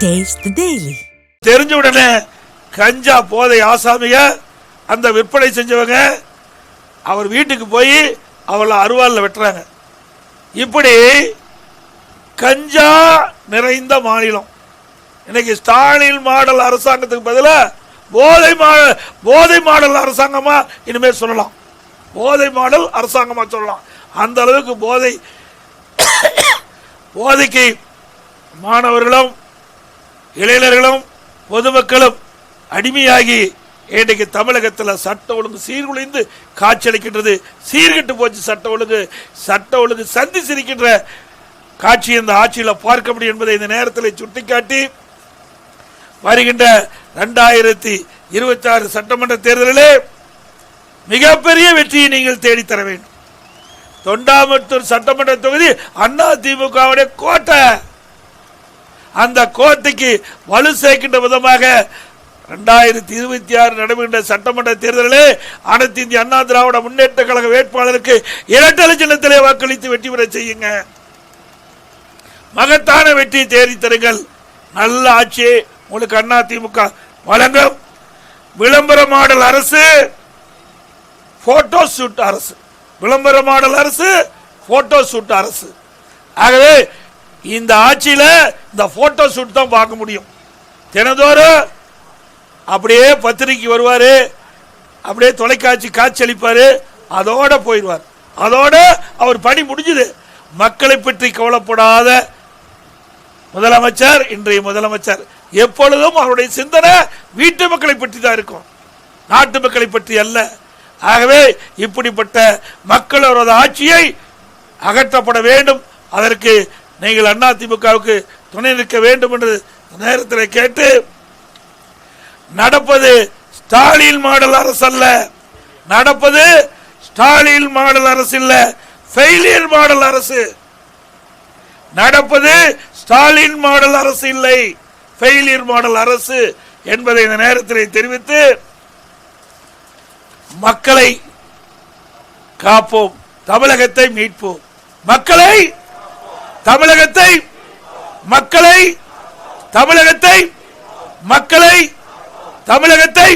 Taste the Daily. தெரிஞ்ச உடனே கஞ்சா போதை ஆசாமிய அந்த விற்பனை செஞ்சவங்க அவர் வீட்டுக்கு போய் அவளை அருவாளில் வெட்டுறாங்க. இப்படி கஞ்சா நிறைந்த மாநிலம். இன்னைக்கு ஸ்டாலின் மாடல் அரசாங்கத்துக்கு பதிலாக போதை மாடல் அரசாங்கமா இனிமேல் சொல்லலாம். போதை மாடல் அரசாங்கமா சொல்லலாம். அந்த அளவுக்கு போதைக்கு மாணவர்களும் இளைஞர்களும் பொதுமக்களும் அடிமையாகி இன்றைக்கு தமிழகத்தில் சட்ட ஒழுங்கு சீர்குலைந்து காட்சியளிக்கின்றது. சீர்கெட்டு போச்சு சட்ட ஒழுங்கு சந்தி சிரிக்கின்ற காட்சி இந்த ஆட்சியில் பார்க்க முடியும் என்பதை இந்த நேரத்தில் சுட்டிக்காட்டி வருகின்ற 2026 சட்டமன்ற தேர்தலிலே மிகப்பெரிய வெற்றியை நீங்கள் தேடித்தர வேண்டும். தொண்டாமுத்தூர் சட்டமன்ற தொகுதி அதிமுகவுடைய கோட்டை. அந்த கோட்டைக்கு வலு சேர்க்கின்ற விதமாக 2026 நடைபெறுகின்ற சட்டமன்ற தேர்தலிலே அனைத்து இந்திய அண்ணா திராவிட முன்னேற்ற கழக வேட்பாளருக்கு இரட்டை சின்னத்திலே வாக்களித்து வெற்றி பெற செய்யுங்க. மகத்தான வெற்றியை தேடி தருங்கள். நல்ல ஆட்சியை உங்களுக்கு அதிமுக வழங்கும். விளம்பர மாடல் அரசு, போட்டோ ஷூட் அரசு. விளம்பர மாடல் அரசு, போட்டோ ஷூட் அரசு. ஆகவே இந்த ஆட்சியில இந்த போட்டோ ஷூட் தான் பார்க்க முடியும். தினந்தோறும் அப்படியே பத்திரிக்கை வருவாரு, அப்படியே தொலைக்காட்சி காட்சியளிப்பாரு, அதோட போயிடுவார். அதோட அவர் பணி முடிஞ்சது. மக்களை பற்றி கவலைப்படாத முதலமைச்சர் இன்றைய முதலமைச்சர். எப்பொழுதும் அவருடைய சிந்தனை வீட்டு மக்களை பற்றி தான் இருக்கும், நாட்டு மக்களை பற்றி அல்ல. ஆகவே இப்படிப்பட்ட மக்களோட ஆட்சியை அகற்றப்பட வேண்டும். அதற்கு நீங்கள் அதிமுகவுக்கு துணை நிற்க வேண்டும் என்று நேரத்தில் கேட்டு, நடப்பது ஸ்டாலின் மாடல் அரசு அல்ல, நடப்பது ஸ்டாலின் மாடல் அரசு இல்ல, ஃபெயிலியர் மாடல் அரசு. நடப்பது ஸ்டாலின் மாடல் அரசு இல்லை, ஃபெயிலியர் மாடல் அரசு என்பதை இந்த நேரத்தில் தெரிவித்து, மக்களை காப்போம், தமிழகத்தை மீட்போம். மக்களை தமிழகத்தை மக்களை தமிழகத்தை மக்களை தமிழகத்தை